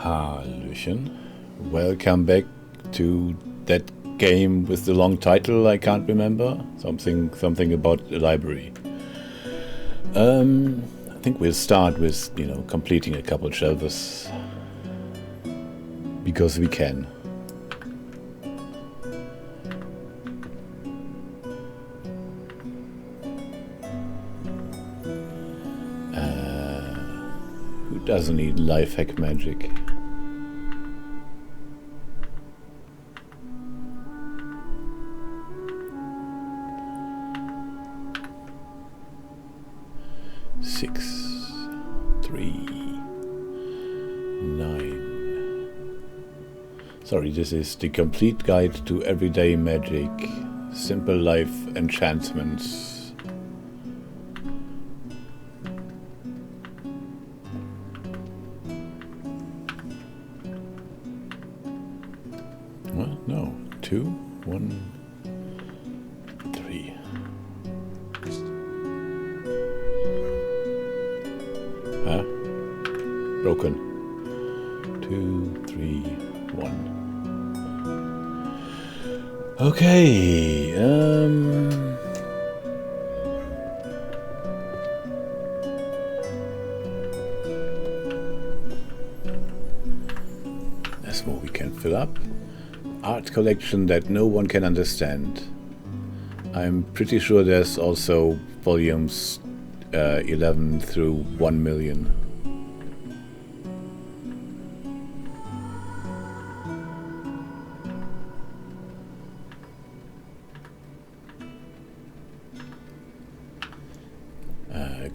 Hallöchen. Welcome back to that game with the long title I can't remember. Something about a library. I think we'll start with, completing a couple shelves. Because we can. Who doesn't need life hack magic? Sorry, this is the complete guide to everyday magic, simple life enchantments. Well, no, 2, 1, 3. Huh? Broken. 2, 3, 1. Okay, there's more we can fill up. Art collection that no one can understand. I'm pretty sure there's also volumes 11 through 1 million.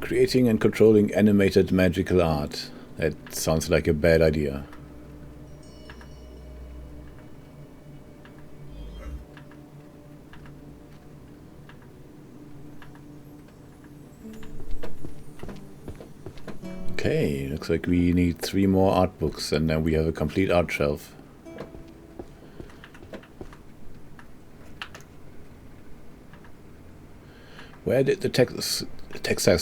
Creating and controlling animated magical art. That sounds like a bad idea. Okay, looks like we need 3 more art books and then we have a complete art shelf. Where did the Texas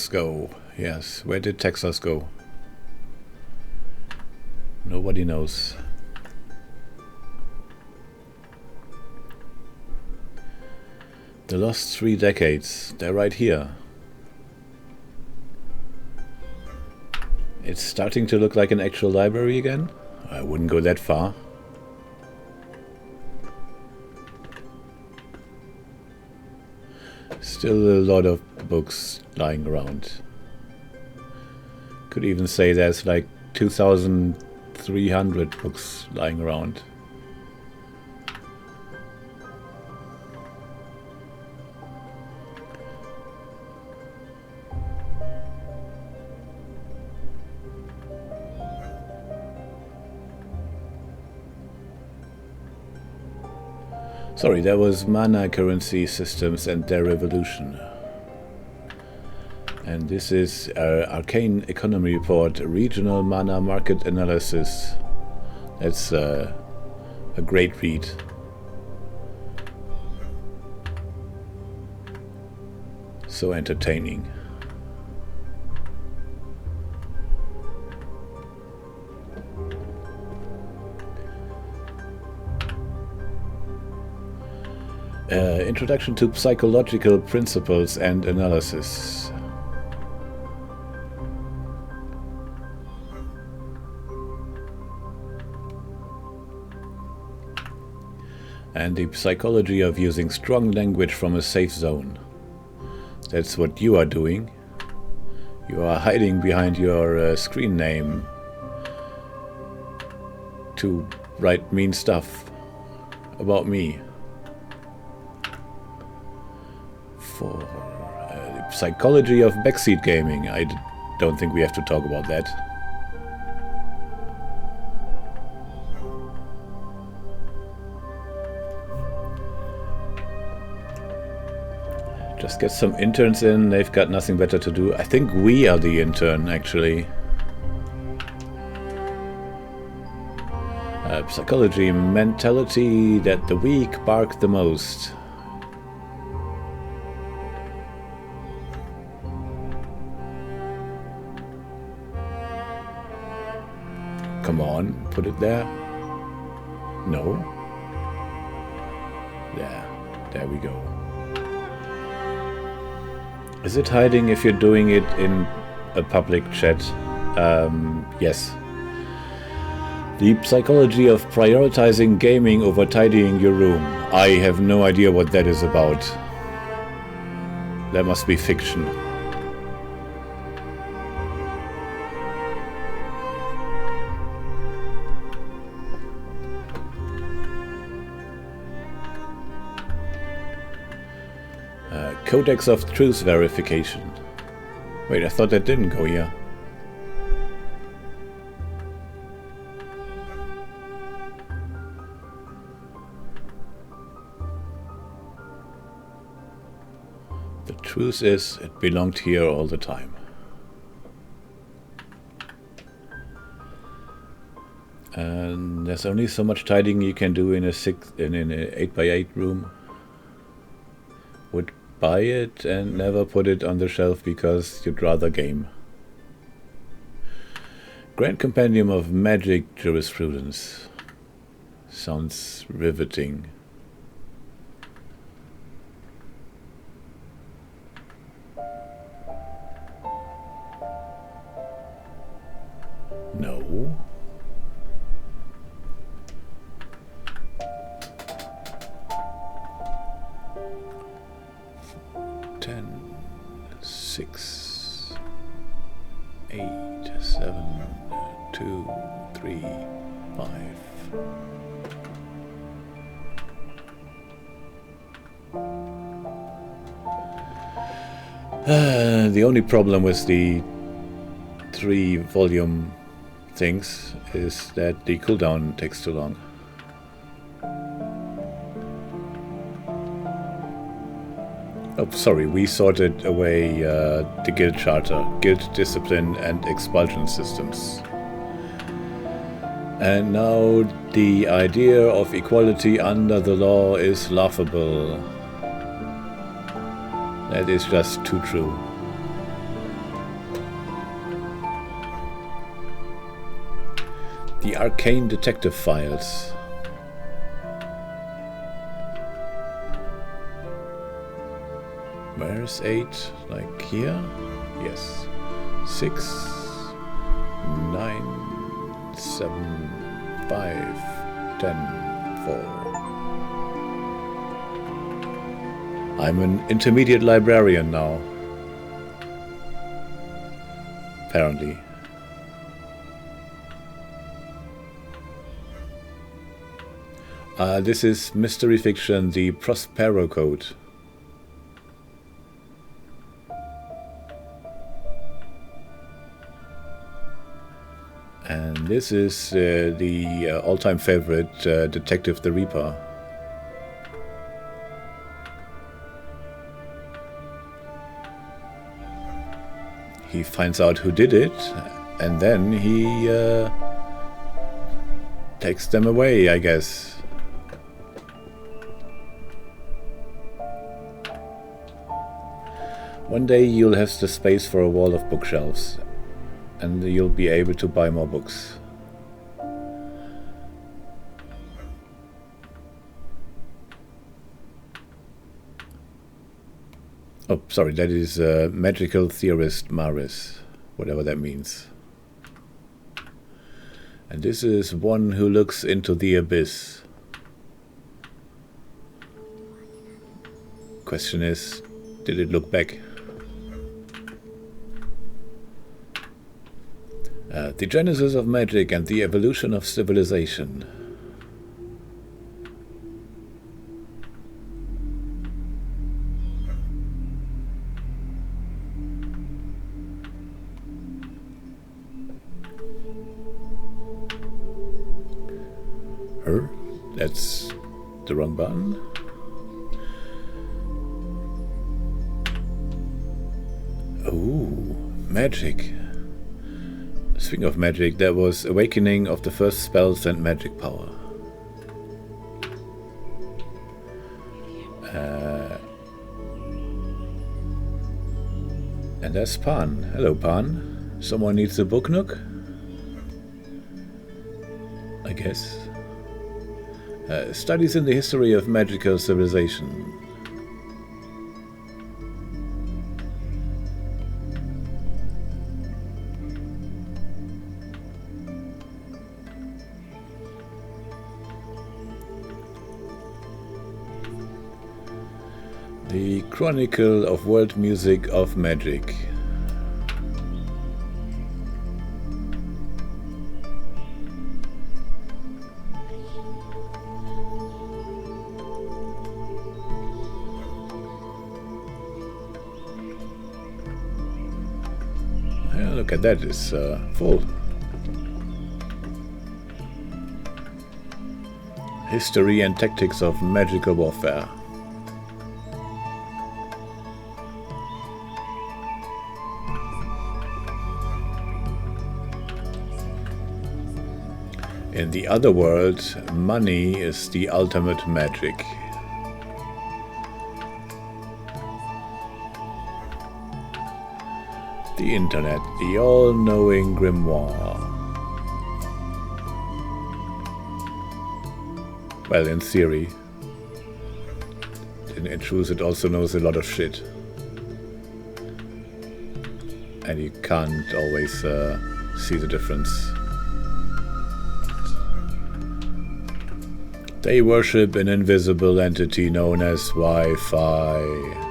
go? Yes, where did Texas go? Nobody knows. The lost 3 decades, they're right here. It's starting to look like an actual library again. I wouldn't go that far. Still a lot of books lying around. Could even say there's like 2,300 books lying around. Sorry, that was mana currency systems and their revolution. And this is Arcane Economy Report, Regional Mana Market Analysis. That's a great read. So entertaining. Introduction to Psychological Principles and Analysis. And the psychology of using strong language from a safe zone. That's what you are doing. You are hiding behind your screen name to write mean stuff about me. For the psychology of backseat gaming. I don't think we have to talk about that. Just get some interns in, they've got nothing better to do. I think we are the intern, actually. Psychology, mentality that the weak bark the most. Come on, put it there. No. There we go. Is it hiding if you're doing it in a public chat? Yes. The psychology of prioritizing gaming over tidying your room. I have no idea what that is about. That must be fiction. Codex of Truth Verification. Wait, I thought that didn't go here. The truth is, it belonged here all the time. And there's only so much tidying you can do in a 8x8 room. Would buy it and never put it on the shelf because you'd rather game. Grand Compendium of Magic Jurisprudence. Sounds riveting. No. Six, 8, 7, 2, 3, 5. The only problem with the 3-volume things is that the cooldown takes too long. Oh, sorry, we sorted away the guild charter, guild discipline and expulsion systems. And now the idea of equality under the law is laughable. That is just too true. The Arcane Detective Files. Where's 8? Like here? Yes. 6, 9, 7, 5, 10, 4. I'm an intermediate librarian now. Apparently. This is mystery fiction, the Prospero Code. And this is the all-time favorite, Detective the Reaper. He finds out who did it, and then he takes them away, I guess. One day you'll have the space for a wall of bookshelves, and you'll be able to buy more books. Oh, sorry, that is magical theorist Maris, whatever that means. And this is one who looks into the abyss. Question is, did it look back? The Genesis of Magic and the Evolution of Civilization. That's the wrong button. Oh, magic. Speaking of magic, there was awakening of the first spells and magic power. And there's Pan. Hello, Pan. Someone needs a book nook? I guess. Studies in the history of magical civilization. The Chronicle of World Music of Magic. Yeah, look at that, it's full. History and Tactics of Magical Warfare. In the other world, money is the ultimate magic. The internet, the all-knowing grimoire. Well, in theory. In truth, it also knows a lot of shit. And you can't always see the difference. They worship an invisible entity known as Wi-Fi.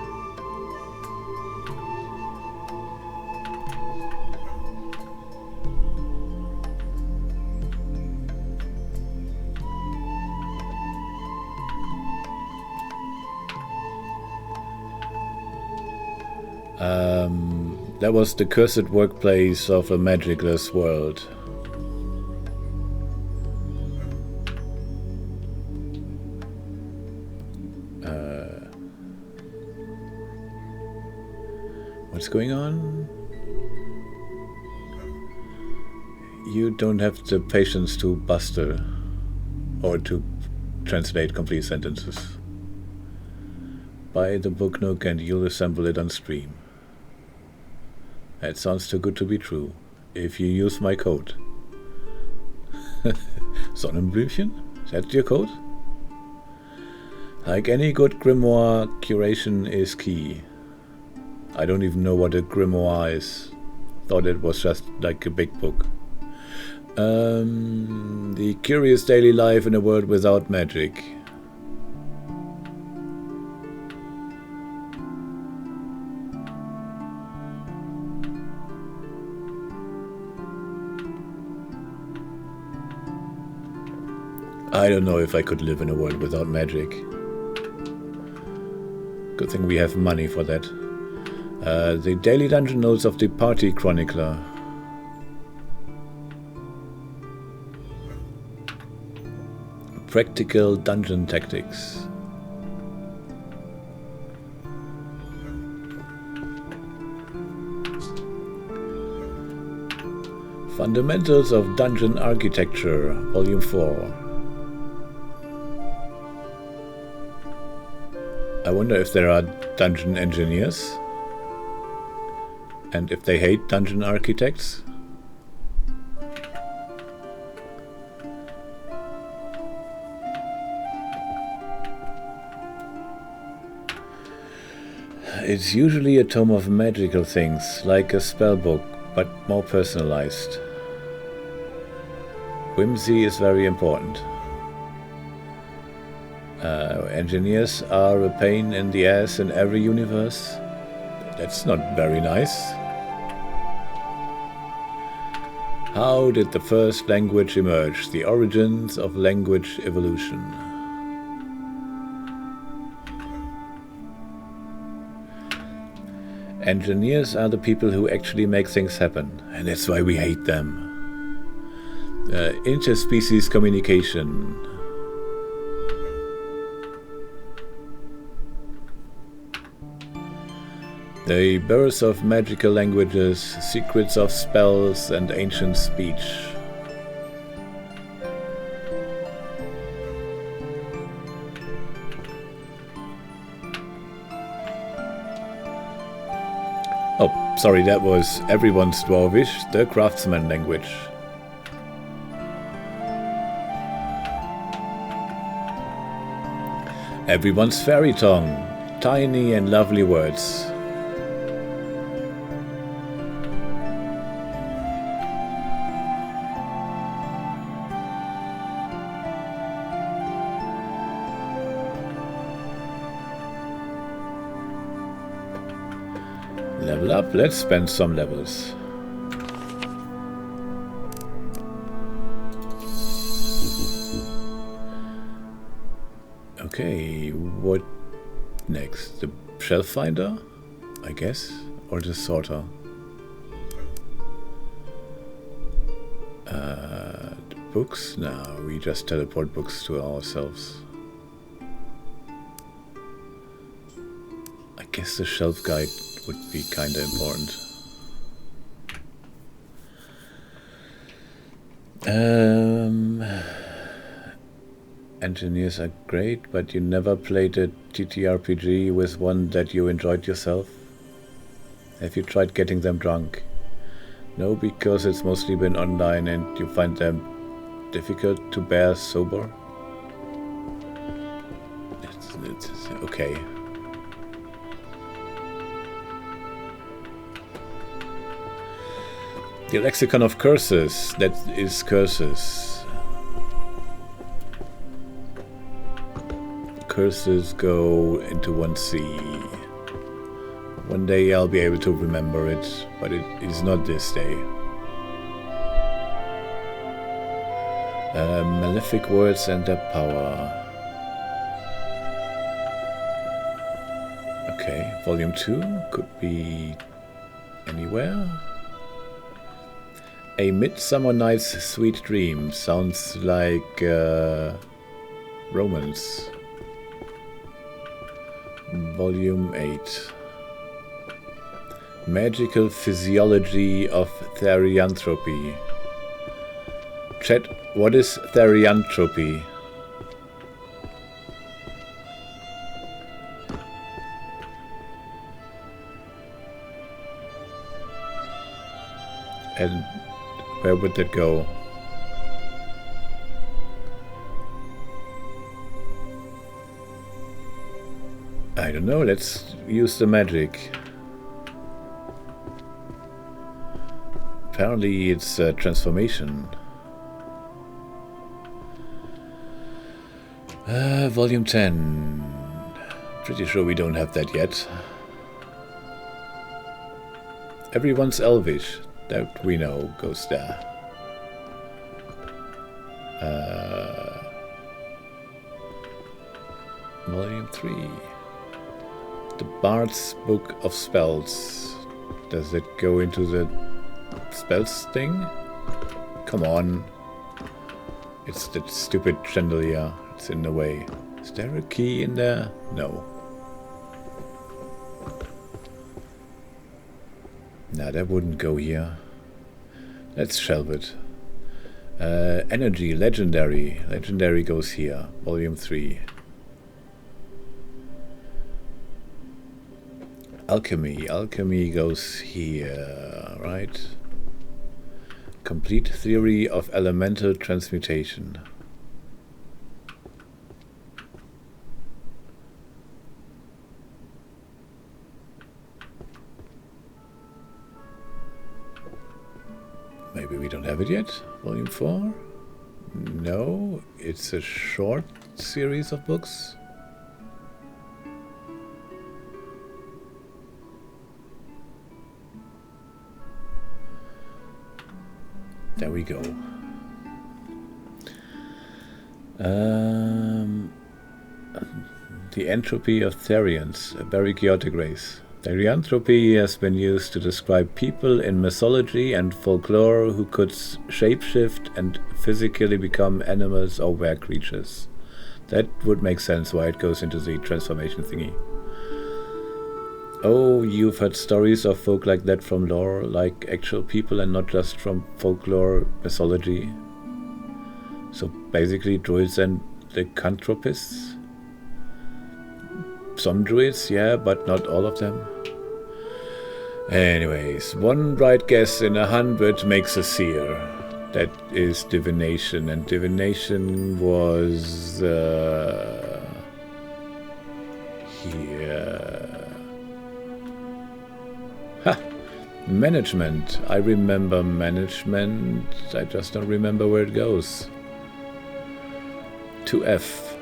That was the cursed workplace of a magicless world. What's going on? You don't have the patience to buster or to translate complete sentences. Buy the book Nook and you'll assemble it on stream. That sounds too good to be true. If you use my code. Sonnenblümchen? Is that your code? Like any good grimoire, curation is key. I don't even know what a grimoire is. Thought it was just like a big book. The curious daily life in a world without magic. I don't know if I could live in a world without magic. Good thing we have money for that. The daily dungeon notes of the party chronicler. Practical dungeon tactics. Fundamentals of Dungeon Architecture, Volume 4. I wonder if there are dungeon engineers and if they hate dungeon architects. It's usually a tome of magical things, like a spell book, but more personalized. Whimsy is very important. Engineers are a pain in the ass in every universe. That's not very nice. How did the first language emerge? The origins of language evolution. Engineers are the people who actually make things happen, and that's why we hate them. Interspecies communication. The birth of magical languages, secrets of spells and ancient speech. Oh, sorry, that was everyone's Dwarvish, the craftsman language. Everyone's fairy tongue. Tiny and lovely words. Level up, let's spend some levels. Okay, what next? The shelf finder, I guess, or the sorter? The books? No, we just teleport books to ourselves. I guess the shelf guide would be kinda important. Engineers are great, but you never played a TTRPG with one that you enjoyed yourself? Have you tried getting them drunk? No, because it's mostly been online and you find them difficult to bear sober? It's okay. The lexicon of curses, that is curses. Curses go into 1C. One day I'll be able to remember it, but it is not this day. Malefic words and their power. Okay, volume 2 could be anywhere. A Midsummer Night's Sweet Dream sounds like romance. Volume 8. Magical Physiology of Therianthropy. Chat, what is therianthropy? And where would that go? I don't know, let's use the magic. Apparently it's a transformation. Volume 10. Pretty sure we don't have that yet. Everyone's Elvish. That we know goes there. Volume 3. The Bard's Book of Spells. Does it go into the spells thing? Come on. It's that stupid chandelier. It's in the way. Is there a key in there? No. Nah, that wouldn't go here. Let's shelve it. Energy, Legendary. Legendary goes here. Volume 3. Alchemy. Alchemy goes here, right? Complete Theory of Elemental Transmutation. Maybe we don't have it yet? Volume 4? No, it's a short series of books. There we go. The entropy of Therians, a very chaotic race. Therianthropy has been used to describe people in mythology and folklore who could shapeshift and physically become animals or were creatures. That would make sense why it goes into the transformation thingy. Oh, you've heard stories of folk like that from lore, like actual people and not just from folklore mythology. So basically druids and lycanthropists. Some druids, yeah, but not all of them. Anyways, one right guess in 100 makes a seer. That is divination, and divination was here? Ha! Management. I remember management. I just don't remember where it goes. To F.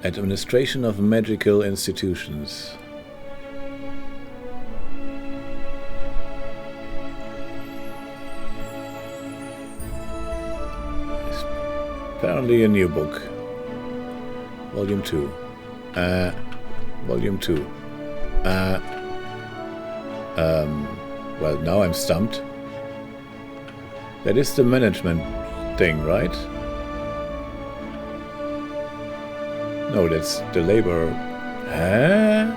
Administration of magical institutions. It's apparently a new book. Volume 2. Volume 2. Well, now I'm stumped. That is the management thing, right? No, that's the labor. Huh?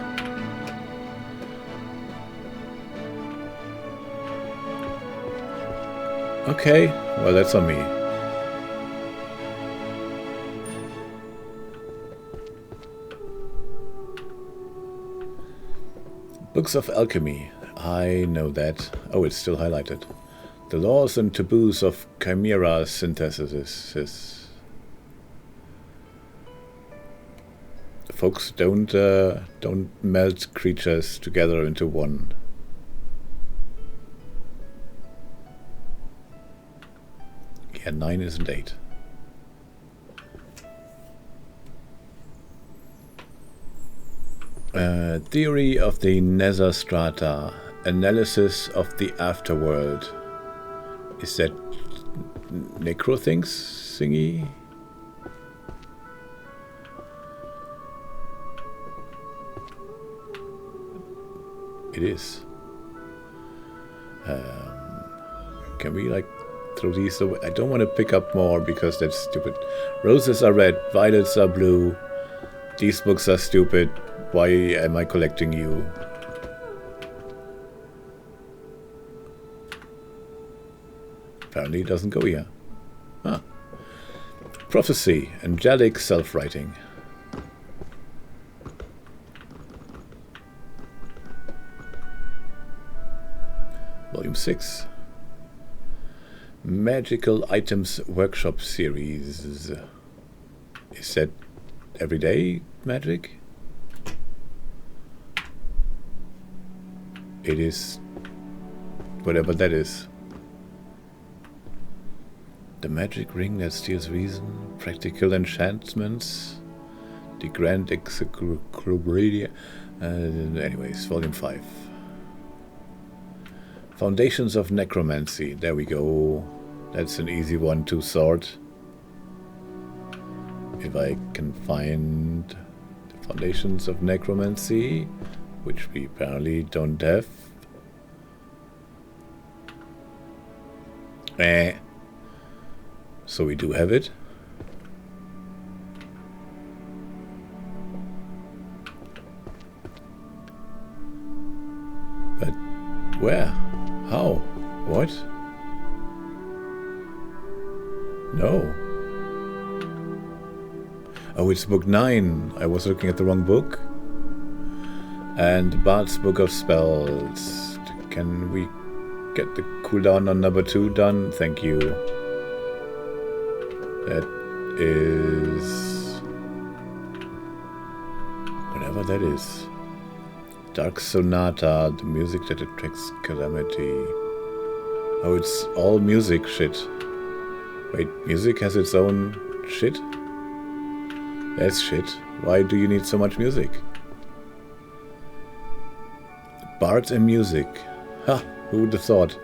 Okay, well, that's on me. Books of Alchemy. I know that. Oh, it's still highlighted. The laws and taboos of chimera synthesis. Folks, don't melt creatures together into one. Yeah, 9 isn't 8. Theory of the Nether Strata. Analysis of the Afterworld. Is that necro things thingy? It is. Can we like throw these away? I don't want to pick up more because that's stupid. Roses are red, violets are blue. These books are stupid. Why am I collecting you? Apparently it doesn't go here. Ah. Prophecy, angelic self-writing. Volume 6. Magical Items Workshop Series. Is that everyday magic? It is whatever that is. The magic ring that steals reason, practical enchantments, the grand encyclopedia. Anyways, volume 5. Foundations of Necromancy. There we go. That's an easy one to sort. If I can find the Foundations of Necromancy, which we apparently don't have. So we do have it. But where? How? What? No. Oh, it's book 9. I was looking at the wrong book. And Bard's Book of Spells. Can we get the cooldown on number 2 done? Thank you. That is... whatever that is. Dark Sonata, the music that attracts calamity. Oh, it's all music shit. Wait, music has its own shit? That's shit. Why do you need so much music? Bards and music. Ha! Who would have thought?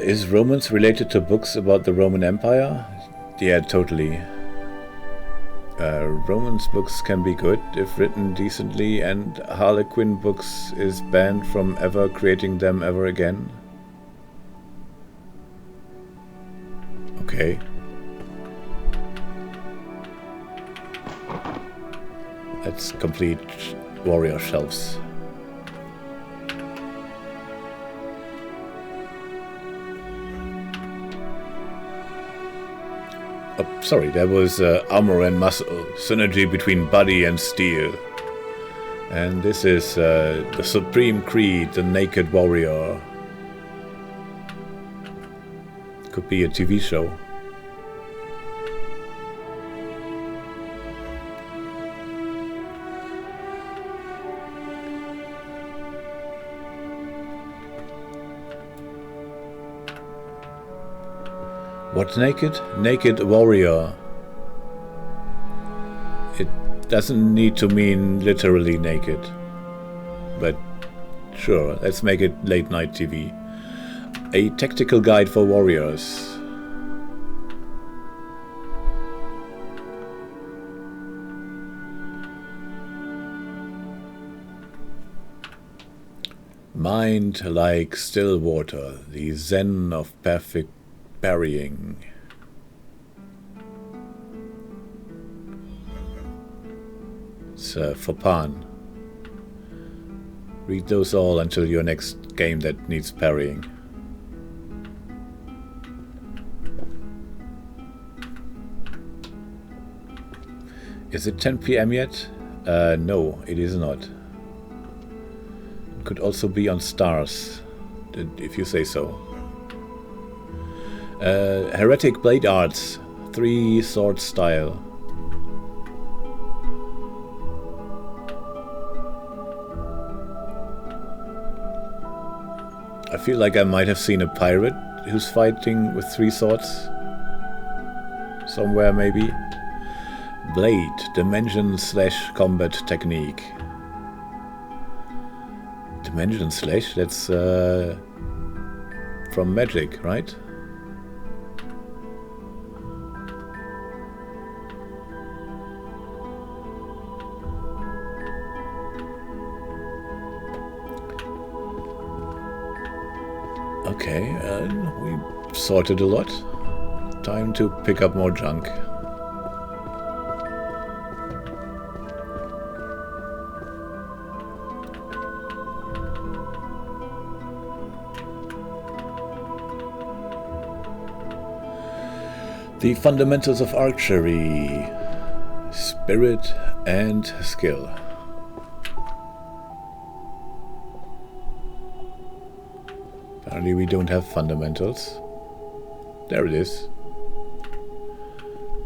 Is romance related to books about the Roman Empire? Yeah, totally. Romance books can be good if written decently, and Harlequin books is banned from ever creating them ever again. Okay. Let's complete warrior shelves. Oh, sorry, that was armor and muscle. Synergy between body and steel. And this is the Supreme Creed, the Naked Warrior. Could be a TV show. What naked? Naked Warrior. It doesn't need to mean literally naked. But sure, let's make it late night TV. A tactical guide for warriors. Mind like still water, the zen of perfect burying. It's for Pan. Read those all until your next game that needs parrying. Is it 10 PM yet? No, it is not. It could also be on stars, if you say so. Heretic Blade Arts, 3 sword style. I feel like I might have seen a pirate who's fighting with 3 swords. Somewhere maybe. Blade, dimension / combat technique. Dimension /, that's from Magic, right? Okay, we sorted a lot. Time to pick up more junk. The fundamentals of archery, spirit and skill. Apparently we don't have fundamentals. There it is.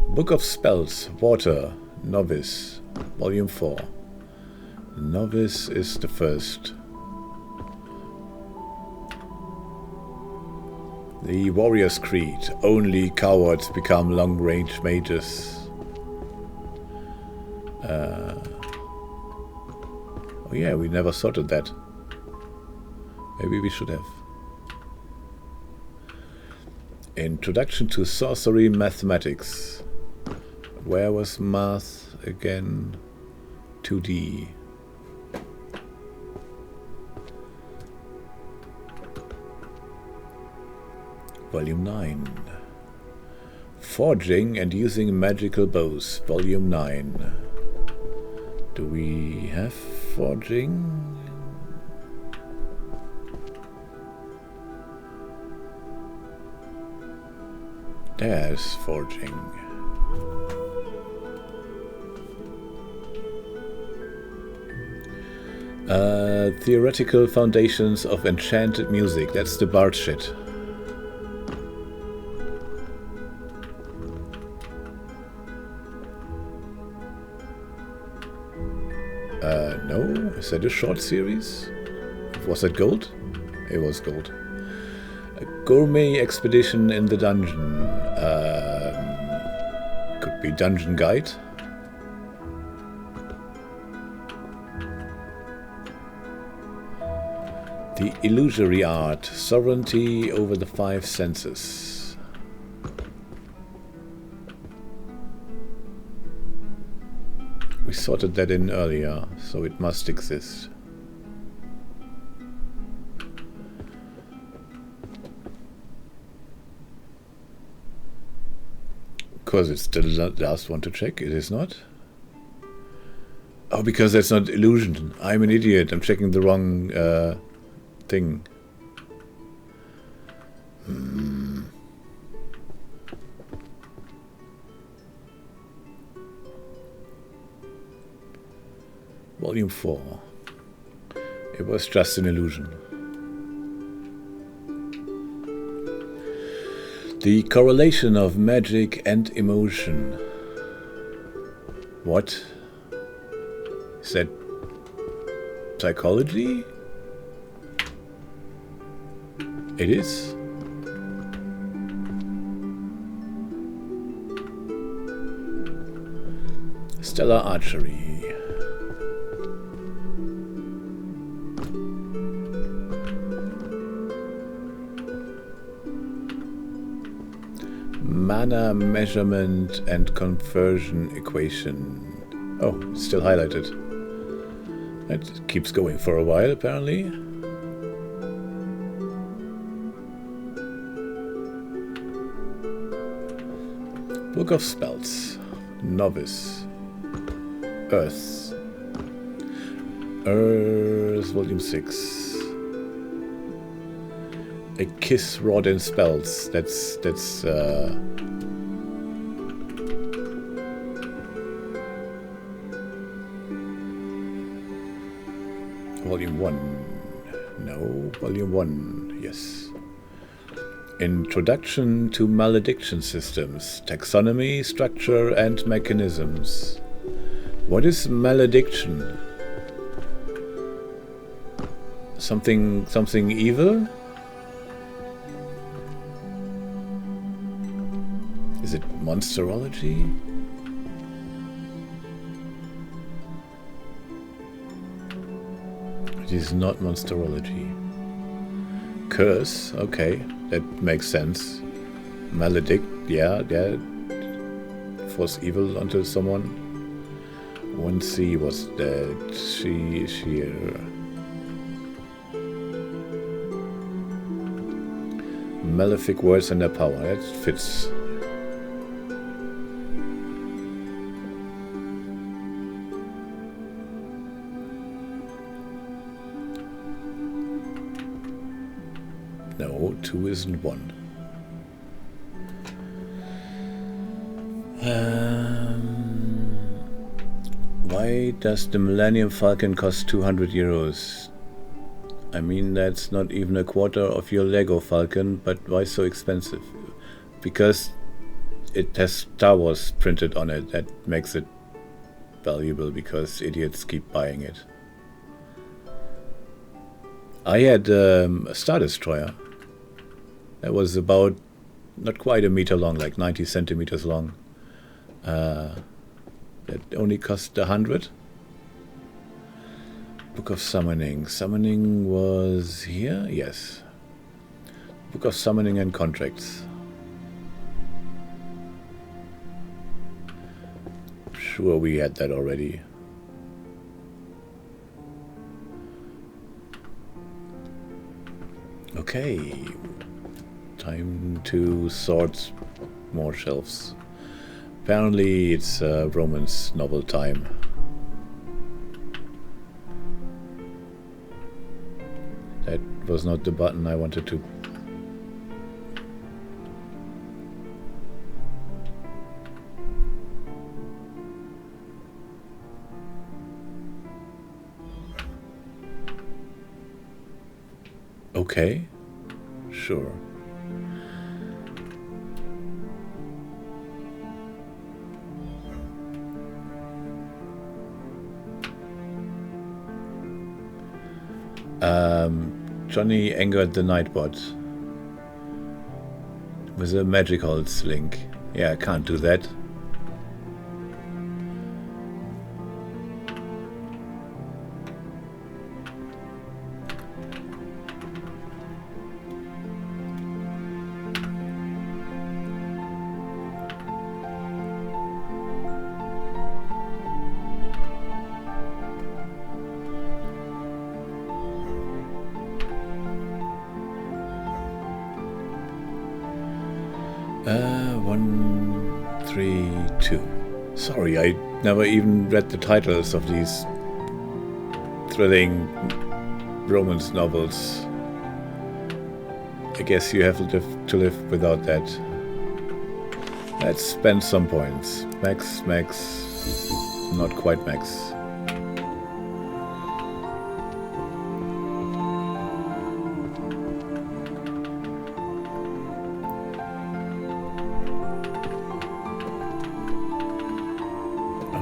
Book of Spells, Water, Novice, Volume 4. Novice is the first. The Warrior's Creed. Only cowards become long-range mages. Oh yeah, we never sorted that. Maybe we should have. Introduction to Sorcery Mathematics. Where was math again? 2D. Volume 9. Forging and using magical bows. Volume 9. Do we have forging? There's forging. Theoretical foundations of enchanted music. That's the bard shit. No? Is that a short series? Was that gold? It was gold. A gourmet expedition in the dungeon. Could be dungeon guide. The illusory art. Sovereignty over the 5 senses. We sorted that in earlier, so it must exist. Because it's the last one to check, it is not. Oh, because that's not illusion. I'm an idiot, I'm checking the wrong thing. Volume 4. It was just an illusion. The correlation of magic and emotion. What? Is that psychology? It is. Stellar archery. Mana measurement and conversion equation. Oh, it's still highlighted. It keeps going for a while, apparently. Book of Spells. Novice. Earth. Earth, Volume 6. A kiss wrought in spells. That's Volume 1. No, Volume 1, yes. Introduction to Malediction Systems, Taxonomy, Structure and Mechanisms. What is malediction? Something evil? Is it monsterology? It is not monsterology. Curse, okay, that makes sense. Maledict, yeah, force evil onto someone. 1C was that. Sheer. Malefic words and their power, that fits. No, 2 isn't 1. Why does the Millennium Falcon cost 200 euros? I mean, that's not even a quarter of your Lego Falcon, but why so expensive? Because it has Star Wars printed on it. That makes it valuable, because idiots keep buying it. I had a Star Destroyer. That was about, not quite a meter long, like 90 centimeters long. That only cost 100. Book of Summoning. Summoning was here? Yes. Book of Summoning and Contracts. Sure, we had that already. Okay. Time to sort more shelves. Apparently it's romance novel time. That was not the button I wanted to. Okay, sure. Johnny angered the Nightbot with a magic holds link. Yeah, I can't do that. Sorry, I never even read the titles of these thrilling romance novels. I guess you have to live without that. Let's spend some points. Max, not quite max.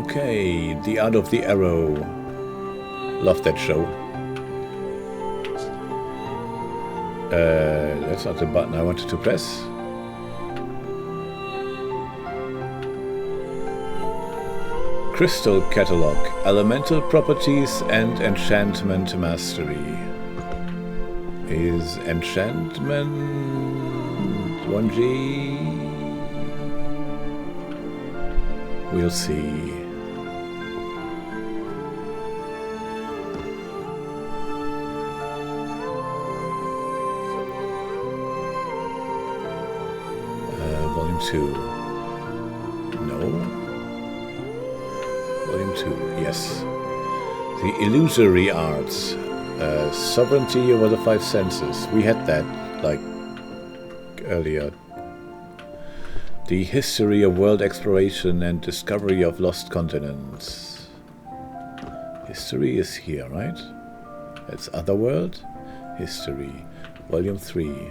Okay, The Art of the Arrow. Love that show. That's not the button I wanted to press. Crystal Catalog. Elemental Properties and Enchantment Mastery. Is enchantment 1G? We'll see. Volume 2. No. Volume 2, yes. The Illusory Arts. Sovereignty over the Five Senses. We had that, like, earlier. The History of World Exploration and Discovery of Lost Continents. History is here, right? That's Otherworld. History. Volume 3.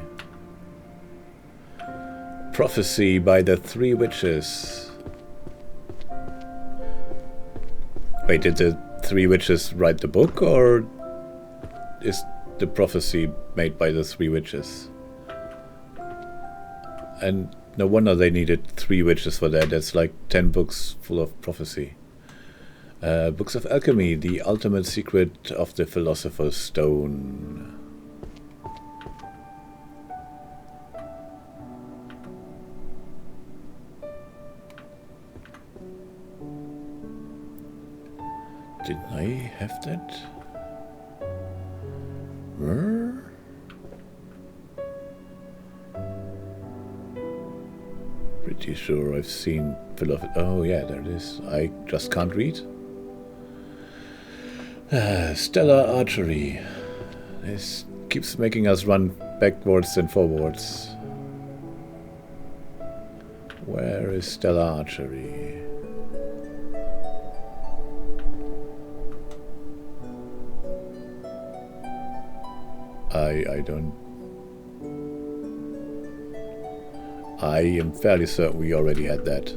Prophecy by the Three Witches. Wait, did the Three Witches write the book, or is the prophecy made by the Three Witches? And no wonder they needed 3 witches for that. That's like 10 books full of prophecy. Books of Alchemy, The Ultimate Secret of the Philosopher's Stone. Didn't I have that? Where? Pretty sure I've seen philosophy. Oh yeah, there it is. I just can't read. Stellar Archery. This keeps making us run backwards and forwards. Where is Stellar Archery? I don't... I am fairly certain we already had that.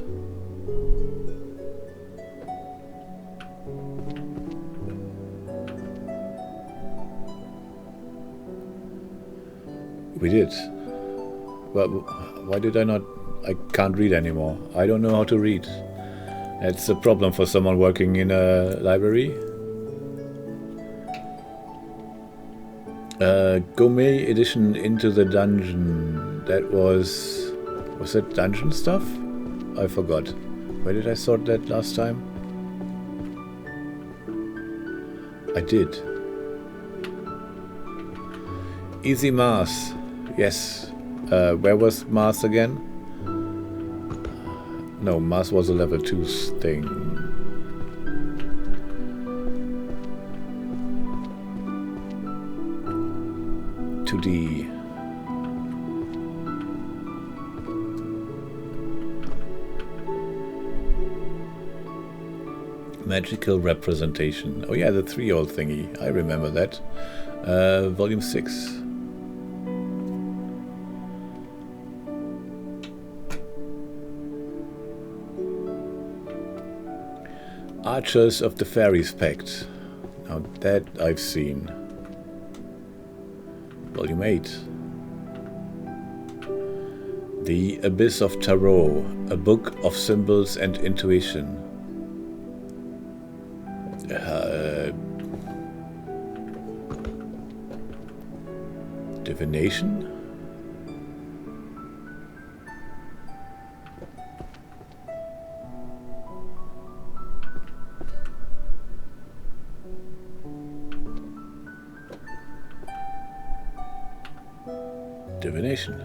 We did. Well, why did I not? I can't read anymore. I don't know how to read. That's a problem for someone working in a library. Gourmet edition Into the Dungeon. That was that dungeon stuff? I forgot. Where did I sort that last time? I did. Easy Mars. Yes. Where was Mars again? No, Mars was a level 2 thing. 2D. Magical representation. Oh yeah, the 3-year-old thingy. I remember that. Volume 6. Archers of the Fairies Pact. Now that I've seen. Volume 8. The Abyss of Tarot. A book of symbols and intuition. Divination? Divination.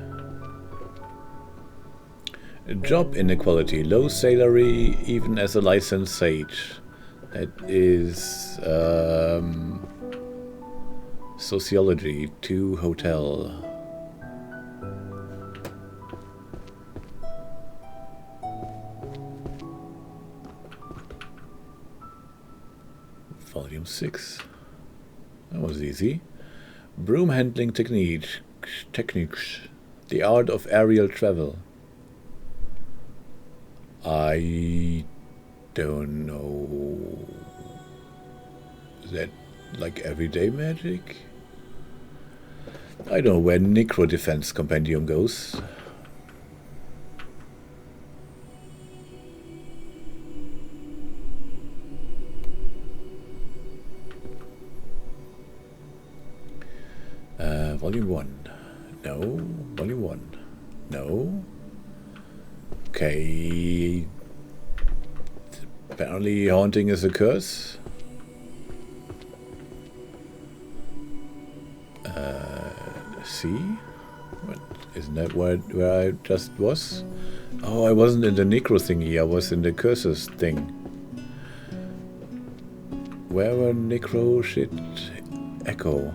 Job inequality. Low salary even as a licensed sage. That is Sociology 2 Hotel. Volume 6. That was easy. Broom handling techniques. The art of aerial travel. I don't know. Is that like everyday magic? I don't know where Necro Defense Compendium goes. Volume 1. No. Volume 1. No. Okay. Apparently haunting is a curse. See? What? Isn't that where I just was? Oh, I wasn't in the Necro thingy, I was in the curses thing. Where were Necro shit? Echo.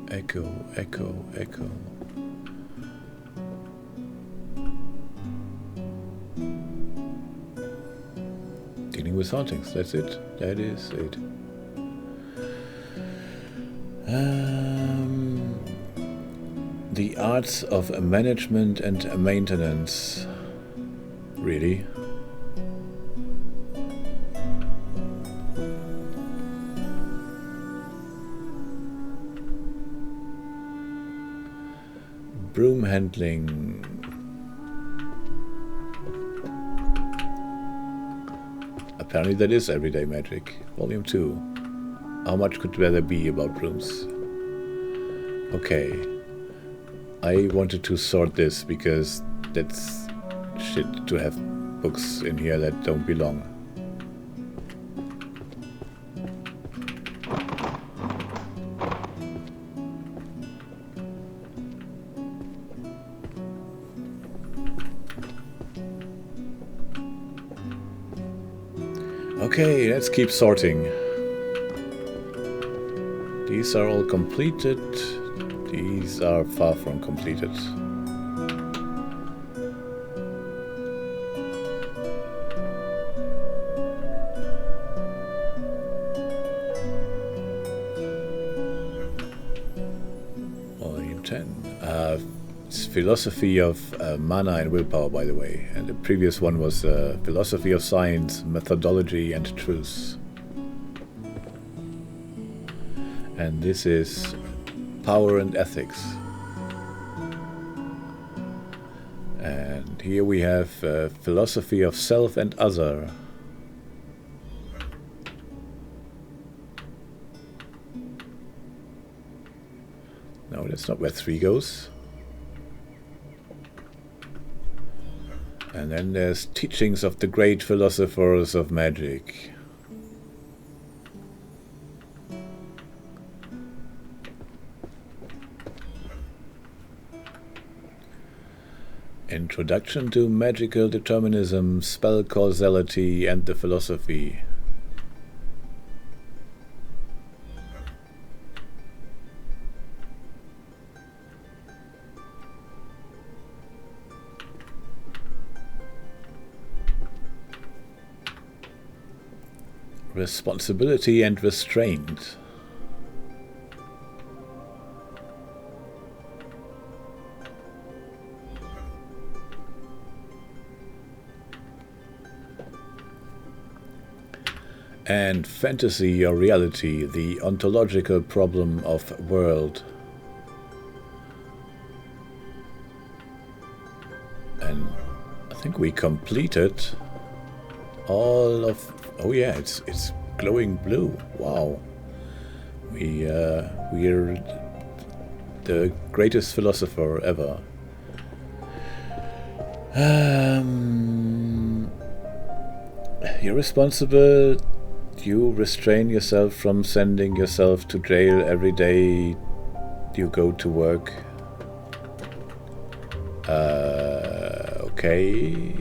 Echo. Dealing with hauntings, that's it. That is it. The arts of management and maintenance. Really? Broom handling. Apparently that is everyday magic. Volume 2. How much could there be about brooms? Okay. I wanted to sort this because that's shit to have books in here that don't belong. Okay, let's keep sorting. These are all completed. These are far from completed. Volume 10. It's Philosophy of Mana and Willpower, by the way. And the previous one was Philosophy of Science, Methodology and Truth. And this is Power and Ethics. And here we have Philosophy of Self and Other. No, that's not where 3 goes. And then there's Teachings of the Great Philosophers of Magic. Introduction to Magical Determinism, Spell Causality and the Philosophy. Responsibility and Restraint. And Fantasy or Reality, the Ontological Problem of World. And I think we completed all of... Oh yeah, it's glowing blue. Wow. We're the greatest philosopher ever. You're responsible. You restrain yourself from sending yourself to jail every day you go to work. Okay.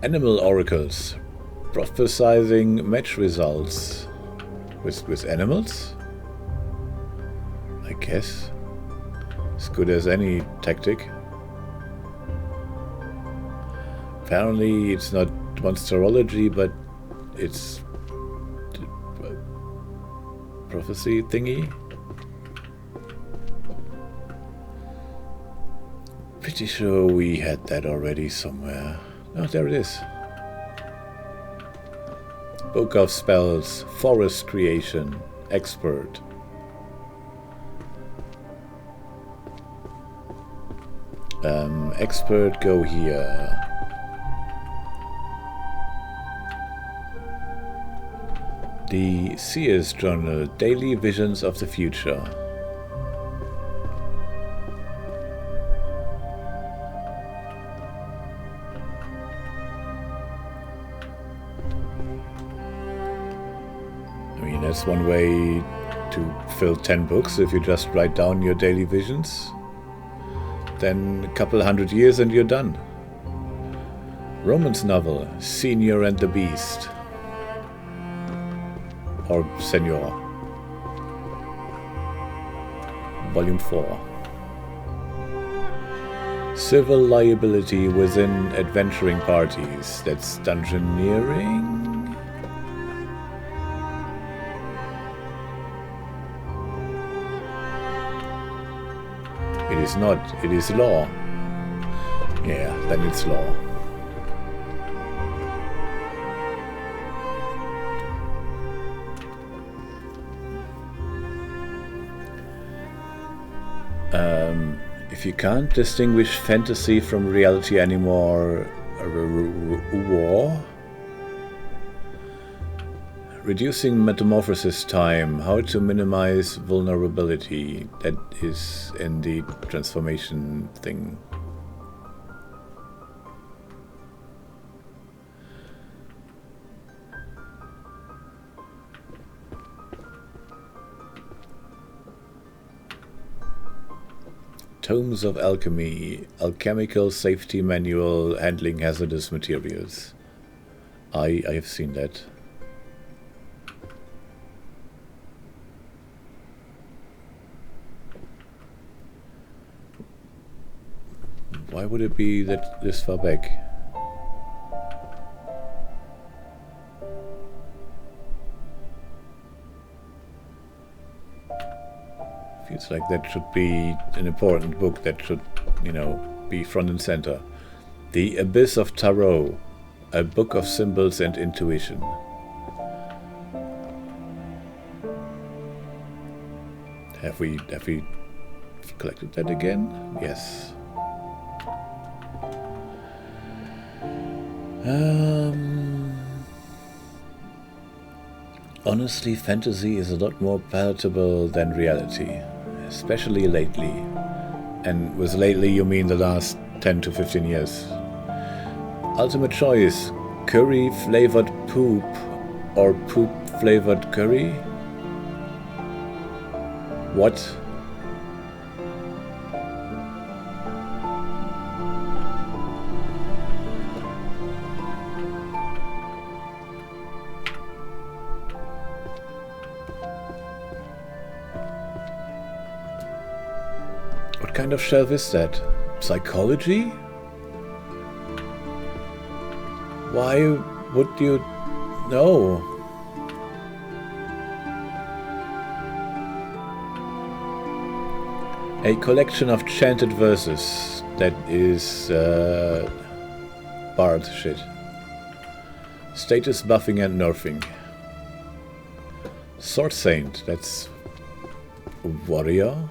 Animal oracles, prophesizing match results with animals, I guess. As good as any tactic. Apparently it's not monsterology, but it's prophecy thingy. Pretty sure we had that already somewhere. Oh, there it is. Book of Spells, Forest Creation, Expert. Expert, go here. The Seer's Journal, Daily Visions of the Future. I mean, that's one way to fill 10 books if you just write down your daily visions. Then a couple hundred years and you're done. Romance novel, Senior and the Beast. Or Senor. Volume 4. Civil liability within adventuring parties. That's dungeoneering. It is not. It is law. Yeah, then it's law. If you can't distinguish fantasy from reality anymore, war. Reducing metamorphosis time, how to minimize vulnerability. That is in the transformation thing. Tomes of Alchemy, Alchemical Safety Manual, Handling Hazardous Materials. I have seen that. Why would it be that this far back? Feels like that should be an important book that should, you know, be front and center. The Abyss of Tarot, a book of symbols and intuition. Have we collected that again? Yes. Honestly, fantasy is a lot more palatable than reality, especially lately. And with lately you mean the last 10 to 15 years. Ultimate choice, curry flavored poop or poop flavored curry? What? What kind of shelf is that? Psychology? Why would you know? A collection of chanted verses. That is bard shit. Status buffing and nerfing. Sword Saint, that's warrior.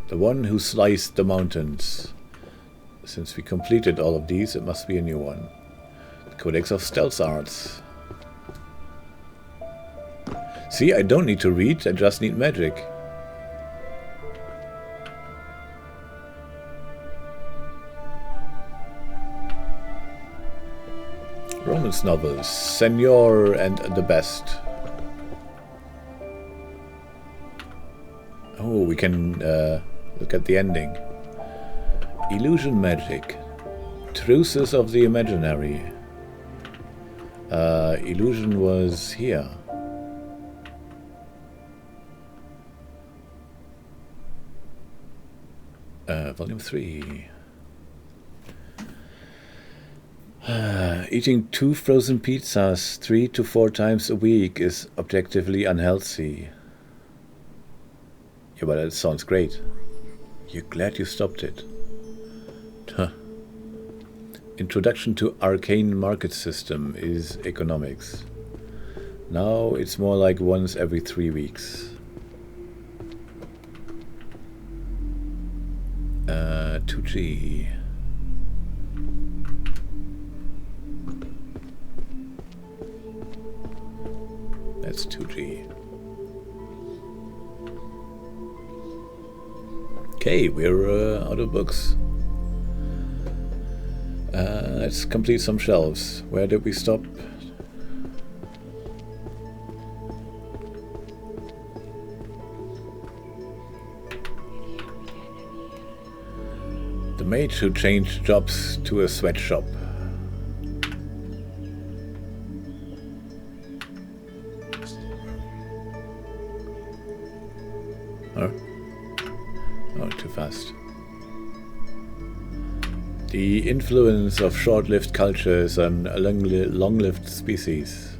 The one who sliced the mountains. Since we completed all of these, it must be a new one. The Codex of Stealth Arts. See, I don't need to read, I just need magic. Romance novels, Senor and the Best. Oh, we can look at the ending. Illusion magic. Truces of the imaginary. Illusion was here. Volume 3. Eating 2 frozen pizzas 3 to 4 times a week is objectively unhealthy. Yeah, but that sounds great. You're glad you stopped it. Huh. Introduction to Arcane Market System is economics. Now it's more like once every 3 weeks. 2G. That's 2G. Okay, we're out of books. Let's complete some shelves. Where did we stop? The mage who changed jobs to a sweatshop. Huh? Oh, too fast. The influence of short-lived cultures on long-lived species.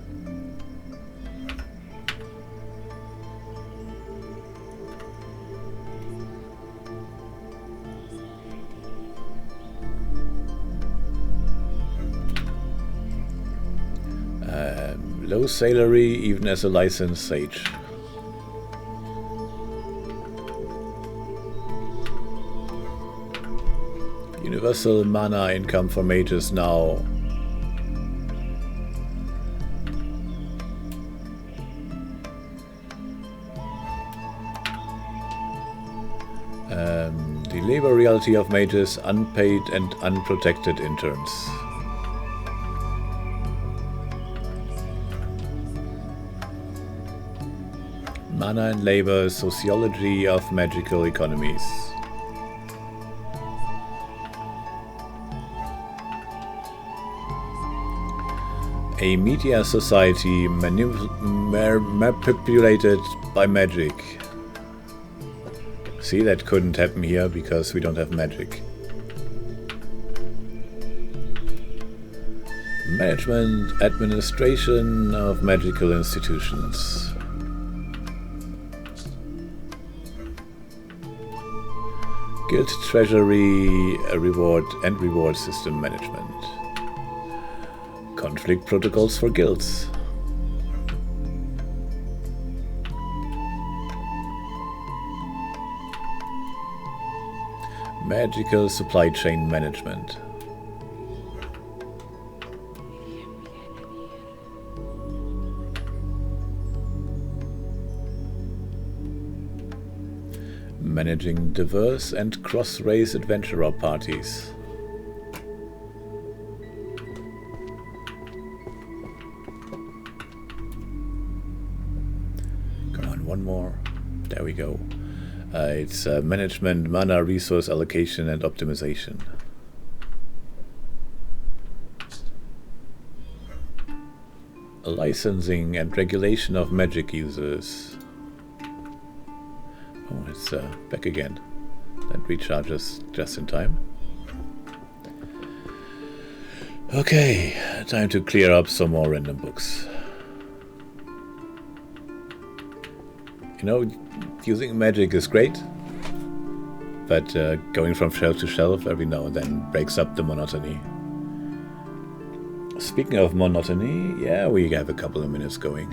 Low salary even as a licensed sage. Universal mana income for mages now. The labor reality of mages, unpaid and unprotected interns. Mana and labor, sociology of magical economies. A media society manipulated by magic. See, that couldn't happen here because we don't have magic. Management, administration of magical institutions. Guild treasury, reward system management. Conflict protocols for guilds. Magical supply chain management. Managing diverse and cross-race adventurer parties. One more. There we go. It's management, mana, resource allocation, and optimization. Licensing and regulation of magic users. Oh, it's back again. That recharges just in time. Okay, time to clear up some more random books. You know, using magic is great, but going from shelf to shelf every now and then breaks up the monotony. Speaking of monotony, yeah, we have a couple of minutes going.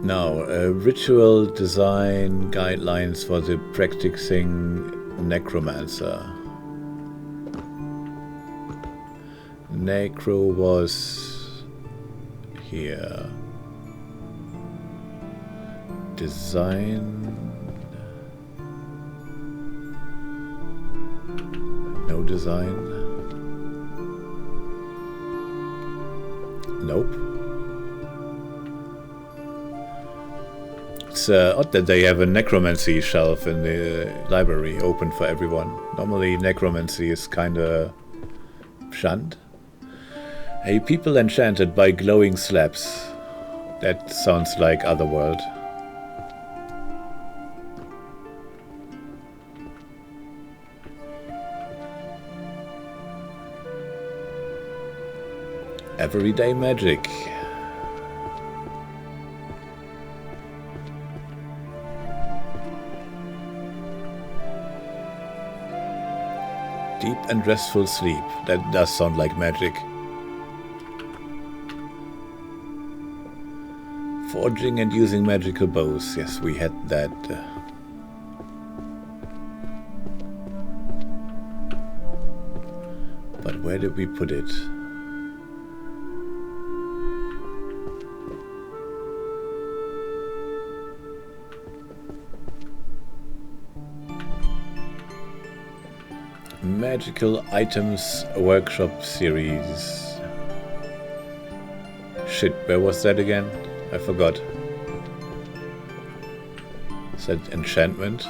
Now, ritual design guidelines for the practicing necromancer. Necro was here. Design. No design. Nope. It's odd that they have a necromancy shelf in the library open for everyone. Normally necromancy is kinda shunned. A people enchanted by glowing slabs. That sounds like Otherworld. Everyday magic. Deep and restful sleep. That does sound like magic. Forging and using magical bows. Yes, we had that. But where did we put it? Magical Items Workshop Series. Shit, where was that again? I forgot. Is that enchantment?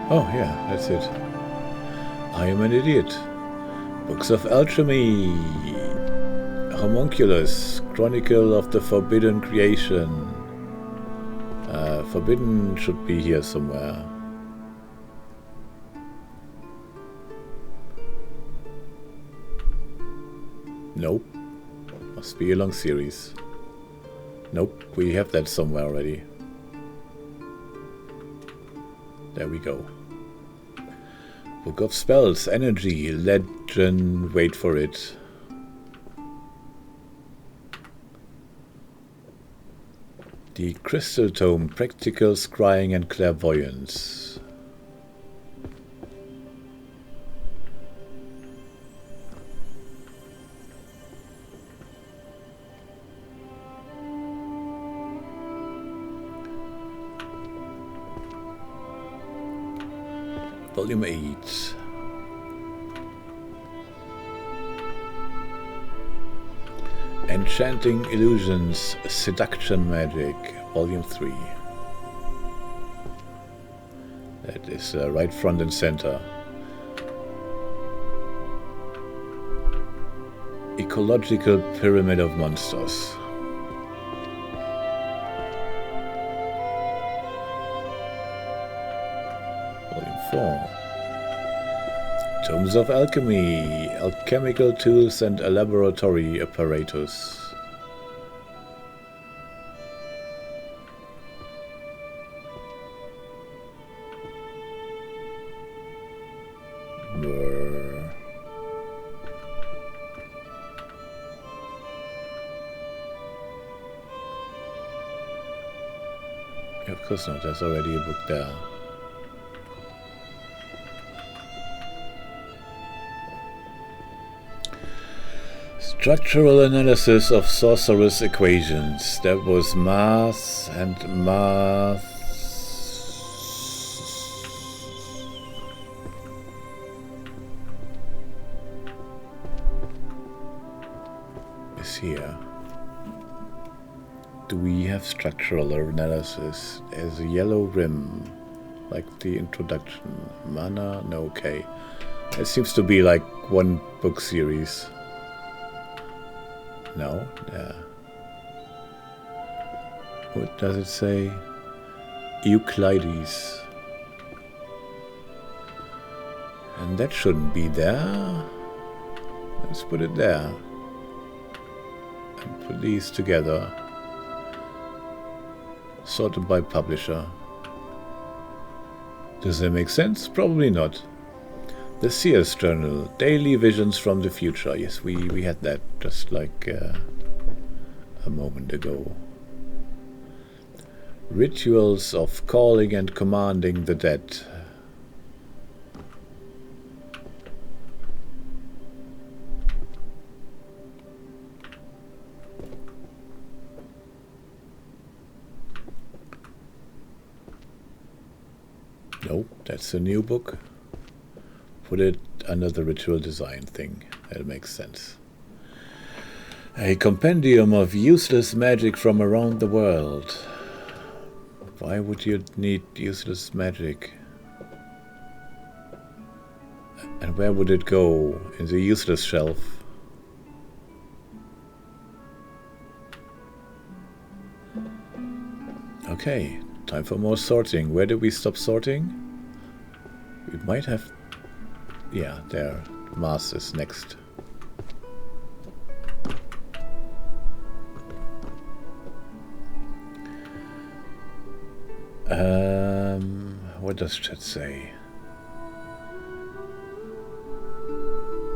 Oh yeah, that's it. I am an idiot. Books of Alchemy. Homunculus. Chronicle of the Forbidden Creation. Forbidden should be here somewhere. Nope. Must be a long series. Nope, we have that somewhere already. There we go. Book of Spells, Energy, Legend, wait for it. The Crystal Tome, Practical Scrying and Clairvoyance. Volume 8. Enchanting Illusions, Seduction Magic, Volume 3. That is right front and center. Ecological Pyramid of Monsters. Volume 4. Tomes of Alchemy, Alchemical Tools and a Laboratory Apparatus. Brr. Yeah, of course not, there's already a book there. Structural analysis of sorcerous equations. That was math and math. Is here. Do we have structural analysis? There's a yellow rim, like the introduction. Mana? No, okay. It seems to be like one book series. No? Yeah. What does it say? Euclides. And that shouldn't be there. Let's put it there. And put these together. Sorted by publisher. Does that make sense? Probably not. The Seer's Journal, Daily Visions from the Future. Yes, we had that just like a moment ago. Rituals of Calling and Commanding the Dead. Nope, that's a new book. Put it under the ritual design thing. That makes sense. A compendium of useless magic from around the world. Why would you need useless magic? And where would it go? In the useless shelf? Okay, time for more sorting. Where did we stop sorting? We might have... Yeah, there. Mars is next. What does chat say?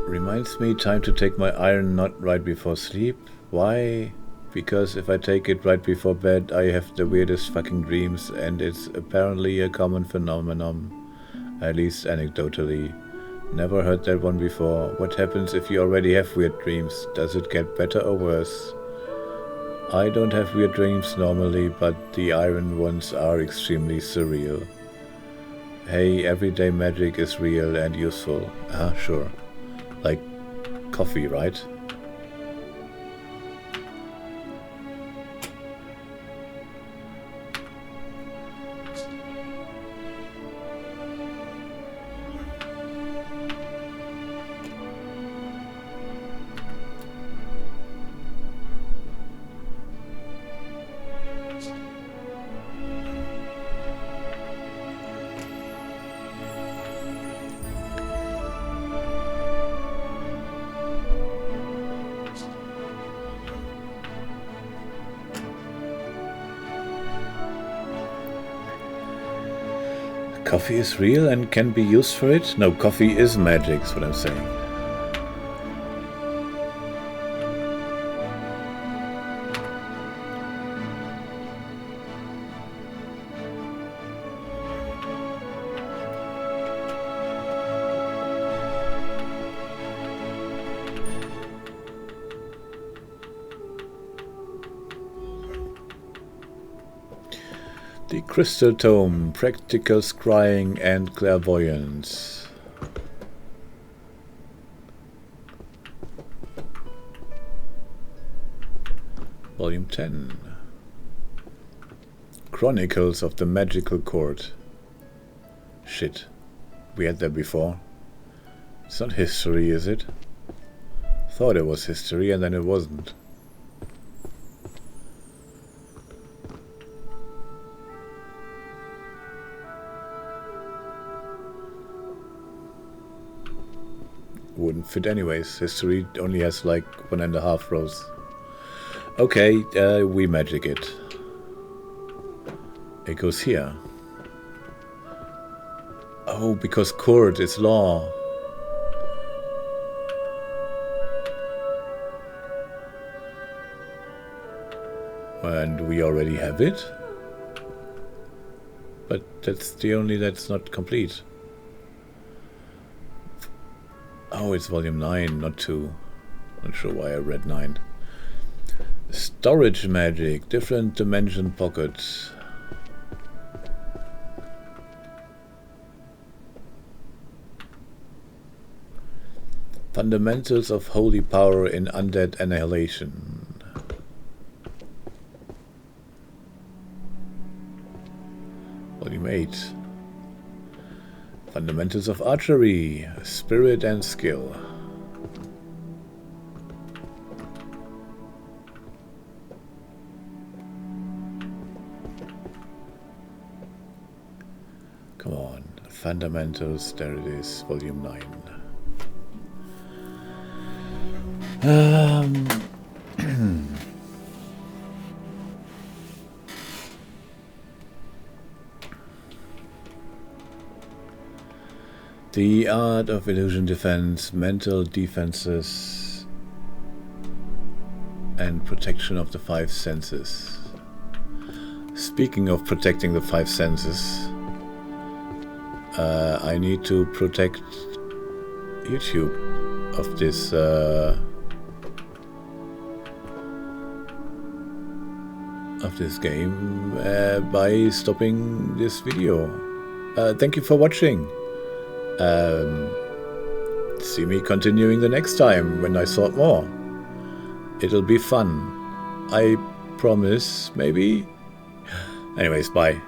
Reminds me, time to take my iron knot right before sleep. Why? Because if I take it right before bed, I have the weirdest fucking dreams, and it's apparently a common phenomenon. At least anecdotally. Never heard that one before. What happens if you already have weird dreams? Does it get better or worse? I don't have weird dreams normally, but the iron ones are extremely surreal. Hey, everyday magic is real and useful. Sure. Like coffee, right? Coffee is real and can be used for it? No, coffee is magic, is what I'm saying. The Crystal Tome, Practical Scrying and Clairvoyance. Volume 10. Chronicles of the Magical Court. Shit. We had that before. It's not history, is it? Thought it was history and then it wasn't. Wouldn't fit anyways. History only has like 1.5 rows. Okay, we magic it. It goes here. Oh, because court is law. And we already have it? But that's the only that's not complete. Oh, it's volume 9, not 2. Not sure why I read 9. Storage magic, different dimension pockets. Fundamentals of holy power in undead annihilation. Volume 8. Fundamentals of archery, spirit and skill. Come on, fundamentals, there it is, volume 9. The art of illusion defense, mental defenses, and protection of the 5 senses. Speaking of protecting the 5 senses, I need to protect YouTube of this game by stopping this video. Thank you for watching. See me continuing the next time when I sort more. It'll be fun. I promise, maybe. Anyways, bye.